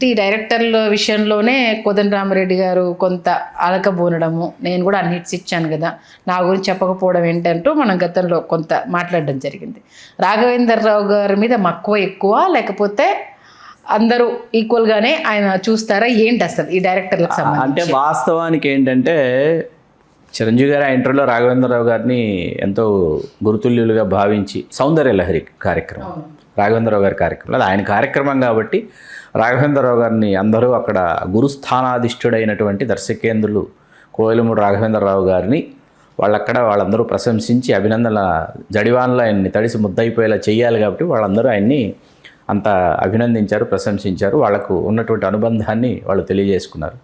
ఈ డైరెక్టర్ల విషయంలోనే కోదండరామిరెడ్డి గారు కొంత అలకబోనడము, నేను కూడా అన్ని హిట్స్ ఇచ్చాను కదా, నా గురించి చెప్పకపోవడం ఏంటంటూ మనం గతంలో కొంత మాట్లాడడం జరిగింది. రాఘవేంద్రరావు గారి మీద మక్కువ ఎక్కువ, లేకపోతే అందరూ ఈక్వల్గానే ఆయన చూస్తారా ఏంటి అసలు ఈ డైరెక్టర్లకు సంబంధించి? అంటే వాస్తవానికి ఏంటంటే చిరంజీవి గారు ఆ ఇంటర్వ్యూలో రాఘవేంద్రరావు గారిని ఎంతో గురుతుల్యులుగా భావించి సౌందర్య లహరి కార్యక్రమం, రాఘవేంద్రరావు గారి కార్యక్రమం, అది ఆయన కార్యక్రమం కాబట్టి రాఘవేంద్రరావు గారిని అందరూ అక్కడ గురుస్థానాధిష్ఠుడైనటువంటి దర్శకేంద్రులు కోయిలమూడి రాఘవేంద్రరావు గారిని వాళ్ళందరూ ప్రశంసించి అభినందనల జడివాన్లో ఆయన్ని తడిసి ముద్దయిపోయేలా చేయాలి కాబట్టి వాళ్ళందరూ ఆయన్ని అంత అభినందించారు, ప్రశంసించారు. వాళ్లకు ఉన్నటువంటి అనుబంధాన్ని వాళ్ళు తెలియజేసుకున్నారు.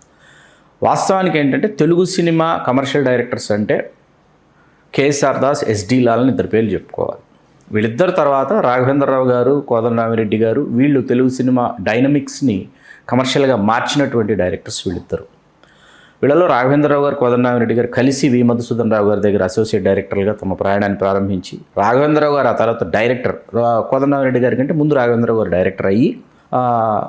వాస్తవానికి ఏంటంటే తెలుగు సినిమా కమర్షియల్ డైరెక్టర్స్ అంటే కేఎస్ఆర్ దాస్, ఎస్డి లాల్ని ఇద్దరు పేర్లు చెప్పుకోవాలి. వీళ్ళిద్దరు తర్వాత రాఘవేంద్రరావు గారు, కోదండరామిరెడ్డి గారు, వీళ్ళు తెలుగు సినిమా డైనమిక్స్ని కమర్షియల్గా మార్చినటువంటి డైరెక్టర్స్ వీళ్ళిద్దరు. వీళ్ళలో రాఘవేంద్రరావు గారు, కోదండరామిరెడ్డి గారు కలిసి వి మధుసూదన్ రావు గారి దగ్గర అసోసియేట్ డైరెక్టర్గా తమ ప్రయాణాన్ని ప్రారంభించి రాఘవేంద్రరావు గారు ఆ తర్వాత డైరెక్టర్, కోదండరామిరెడ్డి గారి కంటే ముందు రాఘవేంద్రరావు గారు డైరెక్టర్ అయ్యి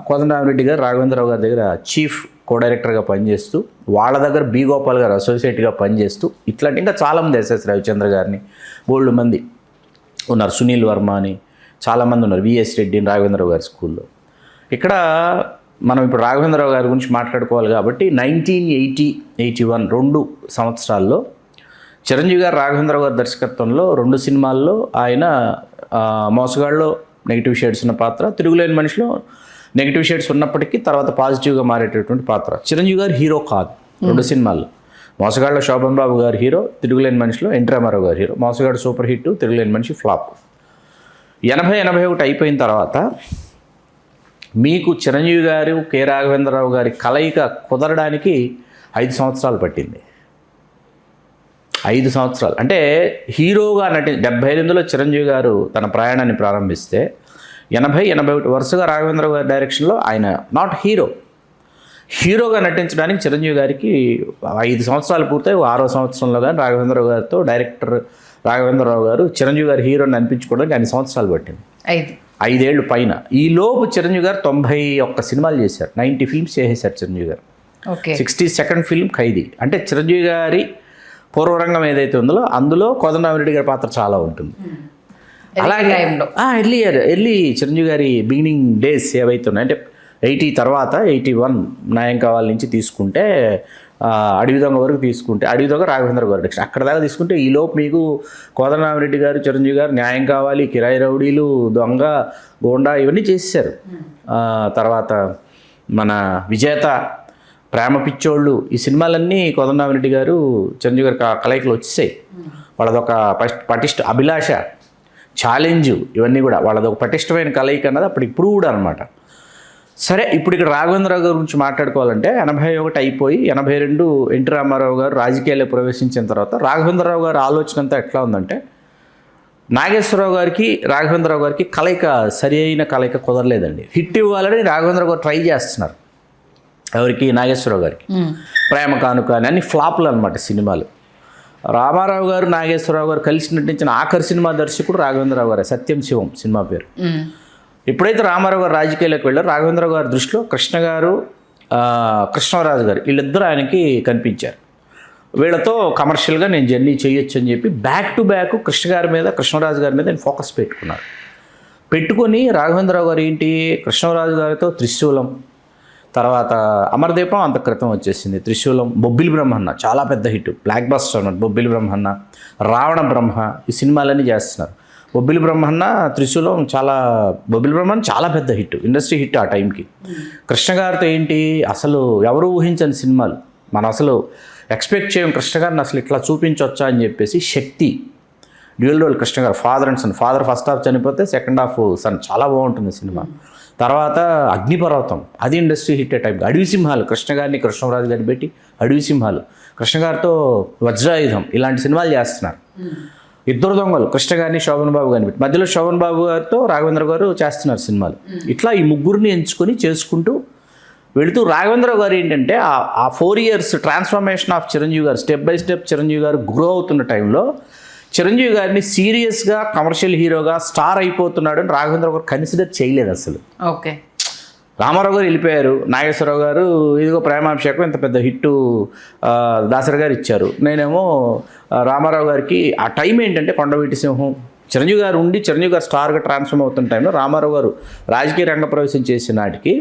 కోదండరామిరెడ్డి గారు రాఘవేంద్రరావు గారి దగ్గర చీఫ్ కో డైరెక్టర్గా పనిచేస్తూ వాళ్ళ దగ్గర బి గోపాల్ గారు అసోసియేట్గా పనిచేస్తూ ఇట్లాంటి ఇంకా చాలామంది ఎస్ఎస్ రవిచంద్ర గారిని బోల్డ్ మంది ఉన్నారు, సునీల్ వర్మ అని చాలామంది ఉన్నారు, విఎస్ రెడ్డి రాఘవేంద్రరావు గారి స్కూల్లో. ఇక్కడ మనం ఇప్పుడు రాఘవేంద్రరావు గారి గురించి మాట్లాడుకోవాలి కాబట్టి 1980-81 2 సంవత్సరాల్లో చిరంజీవి గారు రాఘవేంద్రరావు గారి దర్శకత్వంలో 2 సినిమాల్లో ఆయన మోసగాళ్ళలో నెగిటివ్ షేడ్స్ ఉన్న పాత్ర, తిరుగులేని మనిషిలో నెగిటివ్ షేడ్స్ ఉన్నప్పటికీ తర్వాత పాజిటివ్గా మారేటటువంటి పాత్ర. చిరంజీవి గారు హీరో కాదు 2 సినిమాల్లో. మోసగాళ్ళలో శోభన్ బాబు గారు హీరో, తిరుగులేని మనిషిలో ఎన్టీ రామారావు గారు హీరో. మోసగాడు సూపర్ హిట్, తిరుగులేని మనిషి ఫ్లాప్. 80-81 అయిపోయిన తర్వాత మీకు చిరంజీవి గారు, కె రాఘవేంద్రరావు గారి కలయిక కుదరడానికి 5 సంవత్సరాలు పట్టింది. 5 సంవత్సరాలు అంటే హీరోగా 78లో చిరంజీవి గారు తన ప్రయాణాన్ని ప్రారంభిస్తే 80-81 వరుసగా రాఘవేంద్రరావు గారి డైరెక్షన్లో ఆయన నాట్ హీరోగా నటించడానికి చిరంజీవి గారికి 5 సంవత్సరాలు పూర్తయి 6వ సంవత్సరంలో కానీ రాఘవేంద్రరావు గారితో డైరెక్టర్ రాఘవేంద్రరావు గారు చిరంజీవి గారి హీరోని అనిపించుకోవడానికి 5 సంవత్సరాలు పట్టింది. 5 ఏళ్ళు పైన. ఈ లోపు చిరంజీవి గారు 91 సినిమాలు చేశారు, 90 ఫిల్మ్స్ చేసేశారు చిరంజీవి గారు. 62nd ఫిల్మ్ ఖైదీ. అంటే చిరంజీవి గారి పూర్వరంగం ఏదైతే ఉందో అందులో కోదండరామిరెడ్డి గారి పాత్ర చాలా ఉంటుంది. అలాగే ఎర్లీ చిరంజీవి గారి బిగినింగ్ డేస్ ఏవైతే ఉన్నాయి అంటే 80 తర్వాత 81 న్యాయం కావాలి నుంచి తీసుకుంటే అడవి దొంగ వరకు తీసుకుంటే, అడవి దొంగ రాఘవేంద్ర గారు డైరెక్షన్ అక్కడ దాకా తీసుకుంటే ఈలోపు మీకు కోదండరామిరెడ్డి గారు, చిరంజీవి గారు న్యాయం కావాలి, కిరాయి రౌడీలు, దొంగ, గోండా ఇవన్నీ చేసేసారు. తర్వాత మన విజేత, ప్రేమ పిచ్చోళ్ళు, ఈ సినిమాలన్నీ కోదండరామిరెడ్డి గారు, చిరంజీవి గారి కలయికలు వచ్చేసాయి. వాళ్ళదొక పటిష్ట అభిలాష, ఛాలెంజ్, ఇవన్నీ కూడా వాళ్ళదొక పటిష్టమైన కలయిక అన్నది అప్పుడు ప్రూవ్డ్ అనమాట. సరే, ఇప్పుడు ఇక్కడ రాఘవేంద్రరావు గారి గురించి మాట్లాడుకోవాలంటే 81 అయిపోయి 82 ఎన్టీ రామారావు గారు రాజకీయాల్లో ప్రవేశించిన తర్వాత రాఘవేంద్రరావు గారి ఆలోచన అంతా ఎట్లా ఉందంటే నాగేశ్వరరావు గారికి, రాఘవేంద్రరావు గారికి కలయిక సరి అయిన కలయిక కుదరలేదండి. హిట్ ఇవ్వాలని రాఘవేంద్రరావు గారు ట్రై చేస్తున్నారు. ఎవరికి? నాగేశ్వరరావు గారికి. ప్రేమ కానుక అని అన్ని ఫ్లాప్లు అనమాట సినిమాలు. రామారావు గారు, నాగేశ్వరరావు గారు కలిసి నటించిన ఆఖరి సినిమా దర్శకుడు రాఘవేంద్రరావు గారు, సత్యం శివం సినిమా పేరు. ఎప్పుడైతే రామారావు గారు రాజకీయాల్లోకి వెళ్ళారు, రాఘవేంద్రరావు గారి దృష్టిలో కృష్ణ గారు, కృష్ణరాజు గారు వీళ్ళిద్దరూ ఆయనకి కనిపించారు. వీళ్ళతో కమర్షియల్గా నేను జర్నీ చేయొచ్చు అని చెప్పి బ్యాక్ టు బ్యాక్ కృష్ణ గారి మీద, కృష్ణరాజు గారి మీద నేను ఫోకస్ పెట్టుకొని రాఘవేంద్రరావు గారు ఏంటి కృష్ణరాజు గారితో త్రిశూలం, తర్వాత అమరదీపం అంత క్రితం వచ్చేసింది, త్రిశూలం, బొబ్బిలి బ్రహ్మన్న చాలా పెద్ద హిట్, బ్లాక్ బస్టర్ అన్నమాట. బొబ్బిలి బ్రహ్మన్న, రావణ బ్రహ్మ ఈ సినిమాలన్నీ చేస్తున్నారు. బొబ్బిలి బ్రహ్మన్న, త్రిశూలం బొబ్బిలి బ్రహ్మన్న చాలా పెద్ద హిట్, ఇండస్ట్రీ హిట్ ఆ టైంకి. కృష్ణ గారితో ఏంటి అసలు ఎవరు ఊహించని సినిమాలు, మనం అసలు ఎక్స్పెక్ట్ చేయం కృష్ణ గారిని అసలు ఇట్లా చూపించవచ్చా అని చెప్పేసి. శక్తి డ్యూయల్ రోల్ కృష్ణ గారు, father and son. Father first half చనిపోతే సెకండ్ హాఫ్ సన్, చాలా బాగుంటుంది సినిమా. తర్వాత అగ్నిపర్వతం, అది ఇండస్ట్రీ హిట్ టైం. అడవి సింహాలు, కృష్ణ గారిని కృష్ణరాజు గారిని పెట్టి అడవి సింహాలు, కృష్ణ గారితో వజ్రాయుధం, ఇలాంటి సినిమాలు చేస్తున్నారు. ఇద్దరు దొంగలు, కృష్ణ గారిని శోభన్ బాబు గారిని పెట్టి, మధ్యలో శోభన్ బాబు గారితో రాఘవేంద్ర గారు చేస్తున్నారు సినిమాలు. ఇట్లా ఈ ముగ్గురిని ఎంచుకొని చేసుకుంటూ వెళుతూ రాఘవేంద్రరావు గారు ఏంటంటే ఆ 4 years ట్రాన్స్ఫర్మేషన్ ఆఫ్ చిరంజీవి గారు, స్టెప్ బై స్టెప్ చిరంజీవి గారు గ్రో అవుతున్న టైంలో చిరంజీవి గారిని సీరియస్గా కమర్షియల్ హీరోగా స్టార్ అయిపోతున్నాడు అని రాఘవేంద్ర గారు కన్సిడర్ చేయలేదు అసలు. ఓకే, రామారావు గారు వెళ్ళిపోయారు, నాగేశ్వరరావు గారు ఇదిగో ప్రేమాభిషేకం ఇంత పెద్ద హిట్టు దాసరి గారు ఇచ్చారు. నేనేమో రామారావు గారికి ఆ టైం ఏంటంటే కొండవీటి సింహం, చిరంజీవి గారు ఉండి చిరంజీవి గారు స్టార్గా ట్రాన్స్ఫార్మ్ అవుతున్న టైంలో రామారావు గారు రాజకీయ రంగ ప్రవేశం చేసిన నాటికి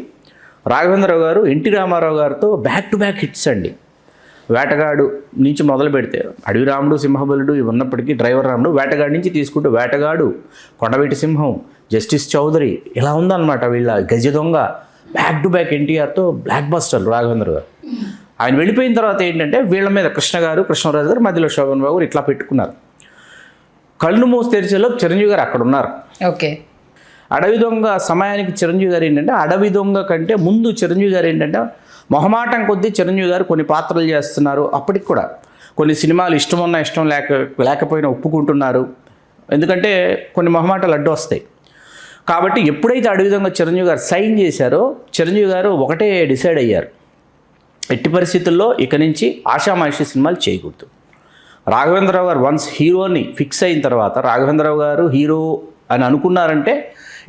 రాఘవేంద్రరావు గారు ఎన్టీ రామారావు గారితో బ్యాక్ టు బ్యాక్ హిట్స్ అండి. వేటగాడు నుంచి మొదలు పెడితే అడవి రాముడు, సింహబలుడు ఇవి ఉన్నప్పటికీ డ్రైవర్ రాముడు, వేటగాడి నుంచి తీసుకుంటూ వేటగాడు, కొండవీటి సింహం, జస్టిస్ చౌదరి ఇలా ఉందన్నమాట. వీళ్ళ Gaja Donga back to back ఎన్టీఆర్తో బ్లాక్ బస్టర్లు రాఘవేంద్ర గారు. ఆయన వెళ్ళిపోయిన తర్వాత ఏంటంటే వీళ్ళ మీద కృష్ణ గారు, కృష్ణరాజు గారు, మధ్యలో శోభన్ బాబు ఇట్లా పెట్టుకున్నారు. కళ్ళు మూసి తెరిచేలో చిరంజీవి గారు అక్కడ ఉన్నారు. ఓకే. అడవి దొంగ సమయానికి చిరంజీవి గారు ఏంటంటే అడవి దొంగ కంటే ముందు చిరంజీవి గారు ఏంటంటే మొహమాటం కొద్దీ చిరంజీవి గారు కొన్ని పాత్రలు చేస్తున్నారు. అప్పటికి కూడా కొన్ని సినిమాలు ఇష్టం ఉన్నా ఇష్టం లేకపోయినా ఒప్పుకుంటున్నారు. ఎందుకంటే కొన్ని మొహమాటాలు అడ్డు వస్తాయి. కాబట్టి ఎప్పుడైతే అడవి దొంగ చిరంజీవి గారు సైన్ చేశారో చిరంజీవి గారు ఒకటే డిసైడ్ అయ్యారు, ఎట్టి పరిస్థితుల్లో ఇక నుంచి ఆషామాషి సినిమాలు చేయకూడదు. రాఘవేంద్రరావు గారు వన్స్ హీరోని ఫిక్స్ అయిన తర్వాత రాఘవేంద్రరావు గారు హీరో అని అనుకున్నారంటే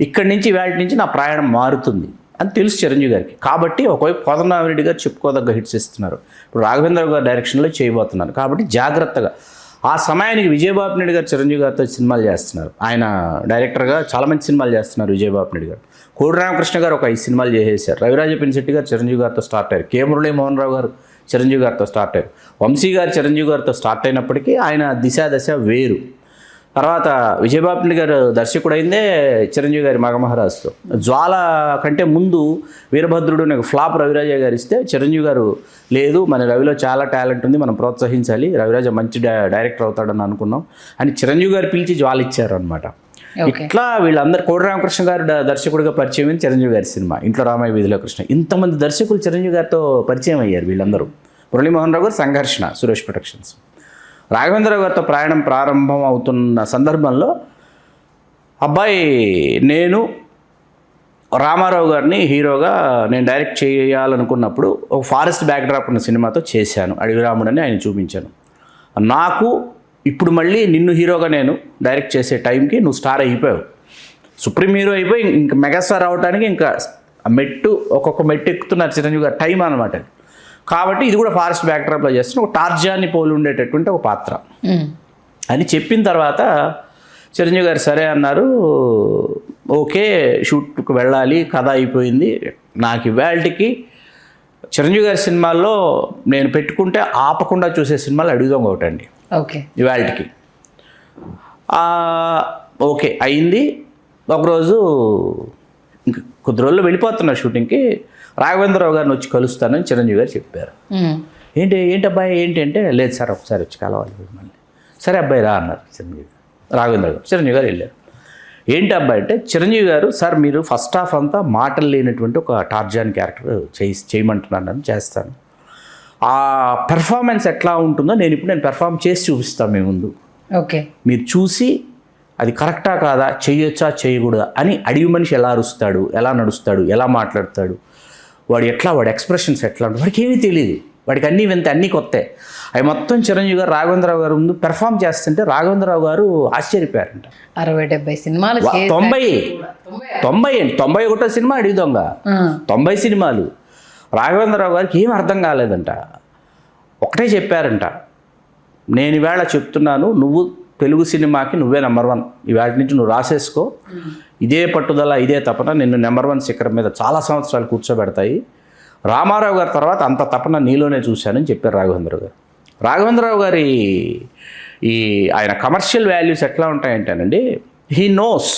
ఇక్కడి నుంచి వాటి నుంచి నా ప్రయాణం మారుతుంది అని తెలుసు చిరంజీవి గారికి. కాబట్టి ఒకవైపు కోదండరామిరెడ్డి గారు చెప్పుకోదగ్గ హిట్స్ ఇస్తున్నారు, ఇప్పుడు రాఘవేంద్రరావు గారి డైరెక్షన్లో చేయబోతున్నారు. కాబట్టి జాగ్రత్తగా ఆ సమయానికి విజయబాబు నాయుడు గారు చిరంజీవి గారితో సినిమాలు చేస్తున్నారు. ఆయన డైరెక్టర్గా చాలా మంచి సినిమాలు చేస్తున్నారు విజయబాబు నాయుడు గారు. కోడి రామకృష్ణ గారు ఒక 5 సినిమాలు చేసేసారు. రవిరాజ పినిశెట్టి గారు చిరంజీవి గారితో స్టార్ట్ అయ్యారు. కె మురళీమోహన్ రావు గారు చిరంజీవి గారితో స్టార్ట్ అయ్యారు. వంశీ గారు చిరంజీవి గారితో స్టార్ట్ అయినప్పటికీ ఆయన దశ వేరు. తర్వాత విజయబాబు నాయుడు గారు దర్శకుడైందే చిరంజీవి గారి మగమహారాజుతో. జ్వాల కంటే ముందు వీరభద్రుడు నాకు ఫ్లాప్ రవిరాజ గారు ఇస్తే చిరంజీవి గారు లేదు మన రవిలో చాలా టాలెంట్ ఉంది, మనం ప్రోత్సహించాలి, రవిరాజ మంచి డైరెక్టర్ అవుతాడని అనుకున్నాం అని చిరంజీవి గారు పిలిచి జ్వాల ఇచ్చారు అనమాట. ఇట్లా వీళ్ళందరూ కోడి రామకృష్ణ గారు దర్శకుడిగా పరిచయం అయింది చిరంజీవి గారి సినిమా ఇంట్లో రామయ్య వీధిలో కృష్ణ. ఇంతమంది దర్శకులు చిరంజీవి గారితో పరిచయం అయ్యారు వీళ్ళందరూ. మురళీమోహన్ రావు గారు సంఘర్షణ సురేష్ ప్రొడక్షన్స్. రాఘవేంద్రరావు గారితో ప్రయాణం ప్రారంభం అవుతున్న సందర్భంలో అబ్బాయి నేను రామారావు గారిని హీరోగా నేను డైరెక్ట్ చేయాలనుకున్నప్పుడు ఒక ఫారెస్ట్ బ్యాక్డ్రాప్ ఉన్న సినిమాతో చేశాను, అడవి రాముడని ఆయన చూపించాను. నాకు ఇప్పుడు మళ్ళీ నిన్ను హీరోగా నేను డైరెక్ట్ చేసే టైంకి నువ్వు స్టార్ అయిపోయావు, సుప్రీం హీరో అయిపోయి ఇంకా మెగాస్టార్ అవడానికి ఇంకా మెట్టు ఒక్కొక్క మెట్టు ఎక్కుతున్నారు చిరంజీవి గారు టైం అనమాట. కాబట్టి ఇది కూడా ఫారెస్ట్ బ్యాక్డ్రాప్లో చేస్తున్న ఒక టార్జాన్ని పోలి ఉండేటటువంటి ఒక పాత్ర అని చెప్పిన తర్వాత చిరంజీవి గారు సరే అన్నారు. ఓకే షూట్కి వెళ్ళాలి, కథ అయిపోయింది. నాకు ఇవాళకి చిరంజీవి గారి సినిమాల్లో నేను పెట్టుకుంటే ఆపకుండా చూసే సినిమాలు అడవి దొంగ ఒకటండి. ఓకే. ఇవాళకి ఓకే అయింది. ఒకరోజు ఇంక కొద్ది రోజుల్లో వెళ్ళిపోతున్నా షూటింగ్కి, రాఘవేంద్రరావు గారిని వచ్చి కలుస్తానని చిరంజీవి గారు చెప్పారు. ఏంటి అబ్బాయి ఏంటి అంటే లేదు సార్ ఒకసారి వచ్చి కలవాలి మళ్ళీ. సరే అబ్బాయి రా అన్నారు చిరంజీవి గారు. రాఘవేంద్ర గారు చిరంజీవి గారు వెళ్ళారు. ఏంటి అబ్బాయి అంటే చిరంజీవి గారు సార్ మీరు ఫస్ట్ హాఫ్ అంతా మాటలు లేనటువంటి ఒక టార్జాన్ క్యారెక్టర్ చేయమంటున్నాను, చేస్తాను. ఆ పెర్ఫార్మెన్స్ ఎట్లా ఉంటుందో నేను పెర్ఫామ్ చేసి చూపిస్తాను మీ ముందు. ఓకే. మీరు చూసి అది కరెక్టా కాదా, చేయొచ్చా చేయకూడదా అని అడవి మనిషి ఎలా అరుస్తాడు, ఎలా నడుస్తాడు, ఎలా మాట్లాడతాడు, వాడు ఎక్స్ప్రెషన్స్ ఎట్లా ఉంటాడు, వాడికి ఏమీ తెలియదు, వాడికి అన్నీ వింతే అన్నీ కొత్తే. అవి మొత్తం చిరంజీవి గారు రాఘవేంద్రరావు గారు ముందు పెర్ఫామ్ చేస్తుంటే రాఘవేంద్రరావు గారు ఆశ్చర్యపోయారంట. 60-70 సినిమాలు 91 సినిమా అడవి దొంగ, 90 సినిమాలు. రాఘవేంద్రరావు గారికి ఏం అర్థం కాలేదంట. ఒకటే చెప్పారంట, నేను ఈవేళ చెప్తున్నాను నువ్వు తెలుగు సినిమాకి నువ్వే నెంబర్ 1, ఇవాటి నుంచి నువ్వు రాసేసుకో, ఇదే పట్టుదల ఇదే తపన నిన్ను నెంబర్ 1 శిఖరం మీద చాలా సంవత్సరాలు కూర్చోబెడతాయి. రామారావు గారి తర్వాత అంత తపన నీలోనే చూశానని చెప్పారు రాఘవేంద్రరావు గారు. రాఘవేంద్రరావు గారి ఆయన కమర్షియల్ వాల్యూస్ ఎట్లా ఉంటాయంటేనండి, హీ నోస్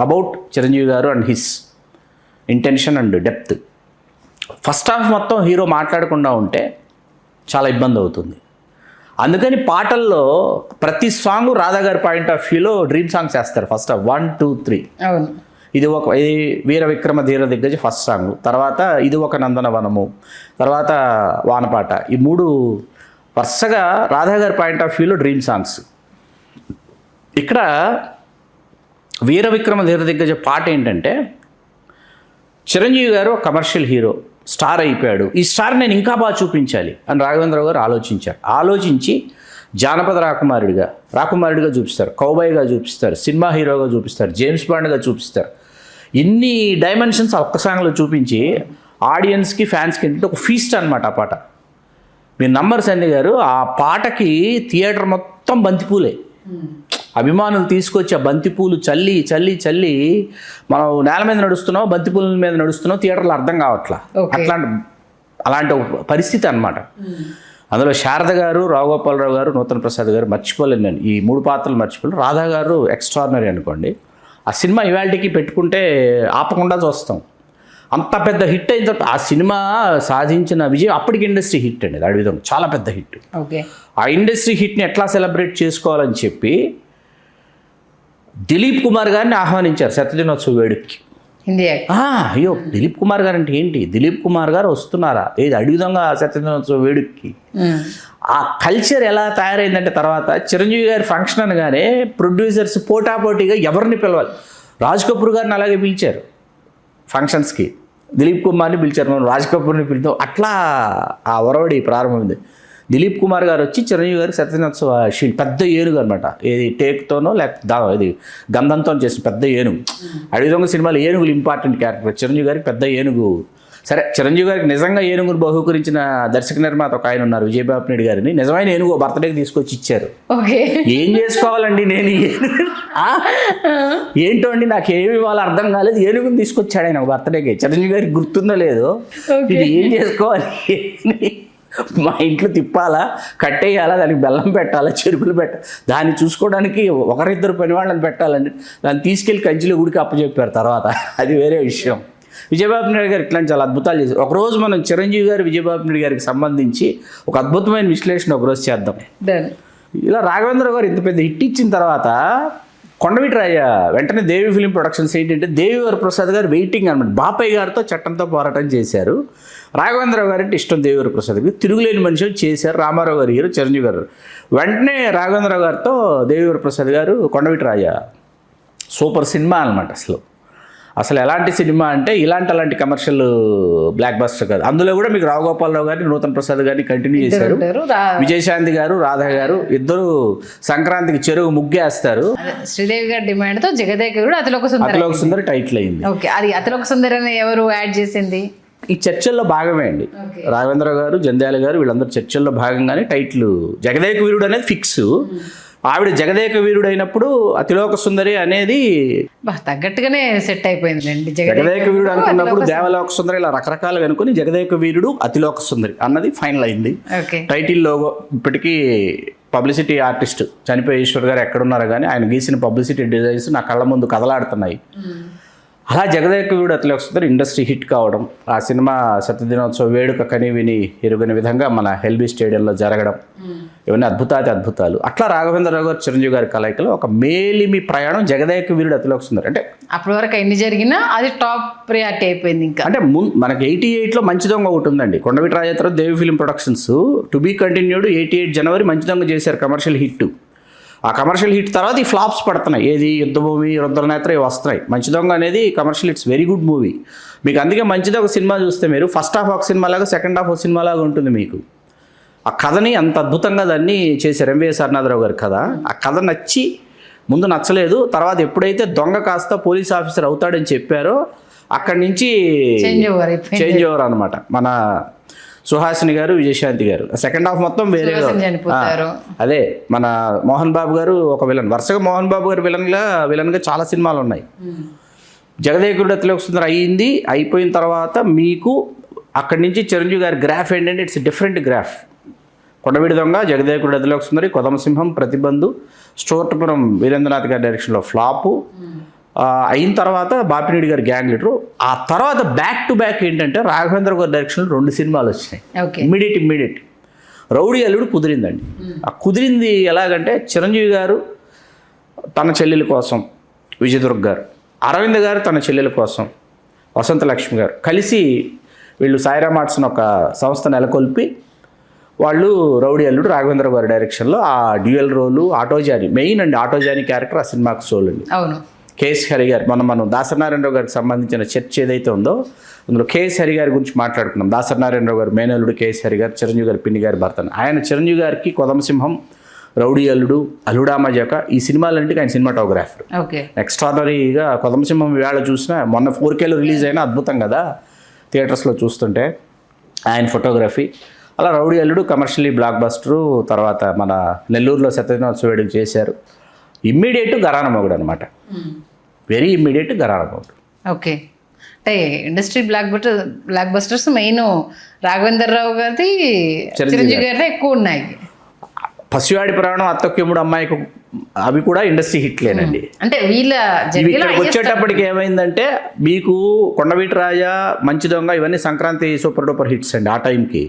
అబౌట్ చిరంజీవి గారు and his intention and depth. First half మొత్తం హీరో మాట్లాడకుండా ఉంటే చాలా ఇబ్బంది అవుతుంది. అందుకని పాటల్లో ప్రతి సాంగ్ రాధా గారి పాయింట్ ఆఫ్ వ్యూలో డ్రీమ్ సాంగ్స్ వేస్తారు. First half 1, 2, 3. అవును. ఇది వీర విక్రమ ధీర దిగ్గజ ఫస్ట్ సాంగ్, తర్వాత ఇది ఒక నందనవనము, తర్వాత వానపాట. ఈ 3 వరుసగా రాధా గారి పాయింట్ ఆఫ్ వ్యూలో డ్రీమ్ సాంగ్స్. ఇక్కడ వీర విక్రమ ధీర దిగ్గజ పాట ఏంటంటే చిరంజీవి గారు కమర్షియల్ హీరో స్టార్ అయిపోయాడు, ఈ స్టార్ నేను ఇంకా బాగా చూపించాలి అని రాఘవేంద్రరావు గారు ఆలోచించి జానపద రాకుమారుడిగా చూపిస్తారు, కౌబాయ్గా చూపిస్తారు, సినిమా హీరోగా చూపిస్తారు, జేమ్స్ బాండ్గా చూపిస్తారు. ఇన్ని డైమెన్షన్స్ ఒక్క సాంగ్లో చూపించి ఆడియన్స్కి ఫ్యాన్స్కి ఏంటంటే ఒక ఫీస్ట్ అనమాట ఆ పాట. మీరు నంబర్ సంధ్య గారు ఆ పాటకి థియేటర్ మొత్తం బంతిపూలే. అభిమానులు తీసుకొచ్చి ఆ బంతిపూలు చల్లి చల్లి చల్లి మనం నేల మీద నడుస్తున్నాం, బంతిపూల మీద నడుస్తున్నాం, థియేటర్లో అర్థం కావట్లా. అలాంటి ఒక పరిస్థితి అనమాట. అందులో శారద గారు, రావుగోపాలరావు గారు, నూతన ప్రసాద్ గారు మర్చిపోలేను నేను. ఈ 3 పాత్రలు మర్చిపోలేను. రాధా గారు ఎక్స్ట్రాడినరీ అనుకోండి. ఆ సినిమా ఇవాళకి పెట్టుకుంటే ఆపకుండా చూస్తాం. అంత పెద్ద హిట్ అయిన తర్వాత ఆ సినిమా సాధించిన విజయం అప్పటికి ఇండస్ట్రీ హిట్ అండి. అది విధంగా చాలా పెద్ద హిట్. ఆ ఇండస్ట్రీ హిట్ని ఎట్లా సెలబ్రేట్ చేసుకోవాలని చెప్పి దిలీప్ కుమార్ గారిని ఆహ్వానించారు శతదినోత్సవ వేడుకకి. అయ్యో దిలీప్ కుమార్ గారు అంటే ఏంటి, దిలీప్ కుమార్ గారు వస్తున్నారా ఏది అడుగుదంగా శతదినోత్సవ వేడుకకి. ఆ కల్చర్ ఎలా తయారైందంటే తర్వాత చిరంజీవి గారి ఫంక్షన్ అనగానే ప్రొడ్యూసర్స్ పోటాపోటీగా ఎవరిని పిలవాలి. రాజ్ కపూర్ గారిని అలాగే పిలిచారు ఫంక్షన్స్కి, దిలీప్ కుమార్ని పిలిచారు, మనం రాజ్ కపూర్ని పిలుస్తాం. అట్లా ఆ ఒరవడి ప్రారంభమైంది. దిలీప్ కుమార్ గారు వచ్చి చిరంజీవి గారికి శతదినోత్సవ షీల్డ్ పెద్ద ఏనుగు అనమాట. ఏది టేక్తోనో లేకపోతే ఇది గంధంతో చేసిన పెద్ద ఏనుగు. అడిగిదొంగ సినిమాలో ఏనుగులు ఇంపార్టెంట్ క్యారెక్టర్. చిరంజీవి గారికి పెద్ద ఏనుగు. సరే, చిరంజీవి గారికి నిజంగా ఏనుగును బహుకరించిన దర్శక నిర్మాత ఒక ఆయన ఉన్నారు, విజయబాబు నాయుడు గారిని. నిజమైన ఏనుగు బర్త్డేకి తీసుకొచ్చి ఇచ్చారు. ఏం చేసుకోవాలండి నేను ఏంటో అండి, నాకు ఏమి ఇవ్వాలో అర్థం కాలేదు. ఏనుగుని తీసుకొచ్చాడు ఆయన బర్త్డేకి. చిరంజీవి గారికి గుర్తుందో లేదో, ఇది ఏం చేసుకోవాలి, మా ఇంట్లో తిప్పాలా, కట్టేయాలా, దానికి బెల్లం పెట్టాలా, చెరుకులు పెట్టాలి, దాన్ని చూసుకోవడానికి ఒకరిద్దరు పని వాళ్ళని పెట్టాలండి. దాన్ని తీసుకెళ్ళి కంచిలో గుడికి అప్పచెప్పారు తర్వాత. అది వేరే విషయం. విజయబాబు నాయుడు గారు ఇట్లాంటి చాలా అద్భుతాలు చేశారు. ఒకరోజు మనం చిరంజీవి గారు విజయబాబు నాయుడు గారికి సంబంధించి ఒక అద్భుతమైన విశ్లేషణ ఒకరోజు చేద్దాం. ఇలా రాఘవేంద్ర గారు ఇంత పెద్ద హిట్ ఇచ్చిన తర్వాత కొండవీటి రాజ వెంటనే దేవి ఫిలిం ప్రొడక్షన్స్ ఏంటంటే దేవి వరప్రసాద్ గారు వెయిటింగ్ అనమాట. బాపయ్య గారితో చట్టంతో పోరాటం చేశారు. రాఘవేంద్రరావు గారు అంటే ఇష్టం దేవి వరప్రసాద్ గారు. తిరుగులేని మనిషి చేశారు. రామారావు గారు హీరో, చిరంజీవి గారు. వెంటనే రాఘవేంద్రరావు గారితో దేవి వరప్రసాద్ గారు కొండవీటి రాజ సూపర్ సినిమా అనమాట. అసలు ఎలాంటి సినిమా అంటే అలాంటి కమర్షియల్ బ్లాక్ బస్టర్ కాదు. అందులో కూడా మీకు రావుగోపాలరావు గారిని, నూతన ప్రసాద్ గారిని కంటిన్యూ చేశారు. విజయశాంతి గారు, రాధ గారు ఇద్దరు సంక్రాంతికి చెరువు ముగ్గేస్తారు. శ్రీదేవి గారి డిమాండ్ తో జగదేకుడు అతిలోక సుందరి టైటిల్ అయింది. అది అతిలోక సుందరి అని ఎవరు యాడ్ చేసింది? ఈ చర్చల్లో భాగమే అండి. రాఘవేంద్ర గారు, జంధ్యాల గారు వీళ్ళందరూ చర్చల్లో భాగంగానే టైటిల్ జగదేక వీరుడు అనేది ఫిక్స్. ఆవిడ జగదేక వీరుడు అయినప్పుడు అతిలోక సుందరి అనేది తగ్గట్టుగానే సెట్ అయిపోయిందండి. జగదేక వీరుడు అనుకున్నప్పుడు దేవలోక సుందరి ఇలా రకరకాలుగా అనుకుని జగదేక వీరుడు అతిలోక సుందరి అన్నది ఫైనల్ అయింది. టైటిల్ లోగో ఇప్పటికీ పబ్లిసిటీ ఆర్టిస్ట్ చనిపోయి ఈశ్వర్ గారు ఎక్కడున్నారో కానీ ఆయన గీసిన పబ్లిసిటీ డిజైన్స్ నా కళ్ళ ముందు కదలాడుతున్నాయి. అలా జగదేక వీరుడు అతిలోక సుందరి ఇండస్ట్రీ హిట్ కావడం, ఆ సినిమా శతదినోత్సవ వేడుక కని విని ఎరుగని విధంగా మన ఎల్బీ స్టేడియంలో జరగడం, ఇవన్నీ అద్భుతాలు. అట్లా రాఘవేంద్రరావు గారు, చిరంజీవి గారి కలయికలో ఒక మేలిమి ప్రయాణం జగదేక వీరుడు అతిలోక సుందరి. అంటే అప్పటి వరకు ఎన్ని జరిగినా అది టాప్ ప్రియారిటీ అయిపోయింది. ఇంకా అంటే మనకి 88లో మంచి దొంగ ఒకటి ఉందండి. కొండవీటి రాజా తర్వాత Devi film productions to be continued 88 జనవరి మంచి దొంగ చేశారు, కమర్షియల్ హిట్. ఆ కమర్షియల్ హిట్ తర్వాత ఈ ఫ్లాప్స్ పడుతున్నాయి. ఏది యుద్ధభూమి, రుద్రనేత్ర ఇవి వస్తున్నాయి. మంచి దొంగ అనేది commercial it's very good movie. మీకు అందుకే మంచిది ఒక సినిమా చూస్తే మీరు ఫస్ట్ హాఫ్ ఒక సినిమా లాగా, సెకండ్ హాఫ్ ఒక సినిమా లాగా ఉంటుంది. మీకు ఆ కథని అంత అద్భుతంగా దాన్ని చేశారు ఎంవిఎస్ అరుణాథరావు గారి కథ. ఆ కథ నచ్చి ముందు నచ్చలేదు, తర్వాత ఎప్పుడైతే దొంగ కాస్త పోలీస్ ఆఫీసర్ అవుతాడని చెప్పారో అక్కడి నుంచి చేంజ్ ఓవర్ అనమాట. మన సుహాసిని గారు, విజయశాంతి గారు సెకండ్ హాఫ్ మొత్తం వేరే. అదే మన మోహన్ బాబు గారు ఒక విలన్. వరుసగా మోహన్ బాబు గారు విలన్గా చాలా సినిమాలు ఉన్నాయి. జగదేకుడు అతిలోక సుందరి అయ్యింది. అయిపోయిన తర్వాత మీకు అక్కడి నుంచి చిరంజీవి గారి గ్రాఫ్ ఏంటంటే ఇట్స్ డిఫరెంట్ గ్రాఫ్. కొండవీడి దొంగ, జగదేకుడు అతిలోక సుందరి, కొదమసింహం, ప్రతిబంధు, స్టోర్టపురం వీరేంద్రనాథ్ గారి డైరెక్షన్లో ఫ్లాపు అయిన తర్వాత బాపినేడి గారి గ్యాంగ్ లీడరు. ఆ తర్వాత బ్యాక్ టు బ్యాక్ ఏంటంటే రాఘవేంద్ర గారి డైరెక్షన్లో 2 సినిమాలు వచ్చినాయి. ఇమ్మీడియట్ రౌడీ అల్లుడు కుదిరిందండి. ఆ కుదిరింది ఎలాగంటే చిరంజీవి గారు తన చెల్లెల కోసం విజయదుర్గ గారు, అరవింద్ గారు తన చెల్లెల కోసం వసంత లక్ష్మి గారు కలిసి వీళ్ళు సాయిరామ్ ఆర్ట్స్ ఒక సంస్థ నెలకొల్పి వాళ్ళు రౌడీ అల్లుడు రాఘవేంద్ర గారి డైరెక్షన్లో ఆ డ్యూయల్ రోలు, ఆటోజాని మెయిన్ అండి. ఆటోజాని క్యారెక్టర్ ఆ సినిమాకు సోల్ అండి. అవును. కేఎస్ హరి గారు మనం దాసనారాయణరావు గారికి సంబంధించిన చర్చ ఏదైతే ఉందో అందులో కేఎస్ హరి గారి గురించి మాట్లాడుకున్నాం. దాసనారాయణరావు గారు మేనల్లుడు, కేఎస్ హరి గారు చిరంజీవి గారి పిన్ని గారి భర్త. ఆయన చిరంజీవి గారికి కొదమసింహం, రౌడీ అల్లుడు, అల్లుడా మజాక, ఈ సినిమాలంటే ఆయన సినిమాటోగ్రాఫర్. ఓకే. ఎక్స్ట్రాడనరీగా కొదమసింహం వేళ చూసినా, మొన్న 4Kలో రిలీజ్ అయినా అద్భుతం కదా థియేటర్స్లో చూస్తుంటే ఆయన ఫోటోగ్రఫీ. అలా రౌడీ అల్లుడు కమర్షియలీ బ్లాక్ బస్టరు. తర్వాత మన నెల్లూరులో సత్యనారాయణ వేడుక చేశారు. ఇమ్మీడియట్ గరాన మొగుడు అనమాట, వెరీ ఇమ్మీడియట్ గరాన మొగుడు. ఓకే. అంటే industry black busters main Raghavendra Rao గారి, చిరంజీవి గారి ఎక్కువ ఉన్నాయి. పసివాడి ప్రాణం, అత్తొక్కెముడు అమ్మాయికి, అవి కూడా ఇండస్ట్రీ హిట్లేనండి. అంటే వీళ్ళ ఇక్కడికి వచ్చేటప్పటికి ఏమైందంటే మీకు కొండవీటి రాజా, మంచి దొంగ ఇవన్నీ సంక్రాంతి సూపర్ డూపర్ హిట్స్ అండి ఆ టైంకి.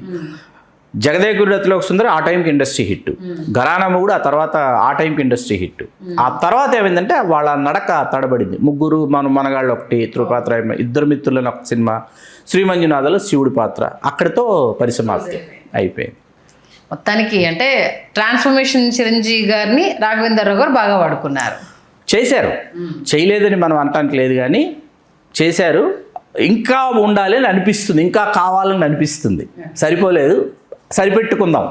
జగదేగుడిలోకి సుందర ఆ టైంకి ఇండస్ట్రీ హిట్. గరానమ్మ కూడా ఆ తర్వాత ఆ టైంకి ఇండస్ట్రీ హిట్. ఆ తర్వాత ఏమైందంటే వాళ్ళ నడక తడబడింది. ముగ్గురు మనగాళ్ళు ఒకటి, త్రిపాత్ర, ఇద్దరు మిత్రులని ఒక సినిమా, శ్రీమంజునాథలో శివుడి పాత్ర, అక్కడితో పరిసమాప్తి అయిపోయింది. మొత్తానికి అంటే ట్రాన్స్ఫర్మేషన్ చిరంజీవి గారిని రాఘవేంద్రరావు గారు బాగా వాడుకున్నారు. చేశారు, చేయలేదని మనం అనటానికి లేదు, కానీ చేశారు. ఇంకా ఉండాలి అని అనిపిస్తుంది, ఇంకా కావాలని అనిపిస్తుంది. సరిపోలేదు, సరిపెట్టుకుందాం.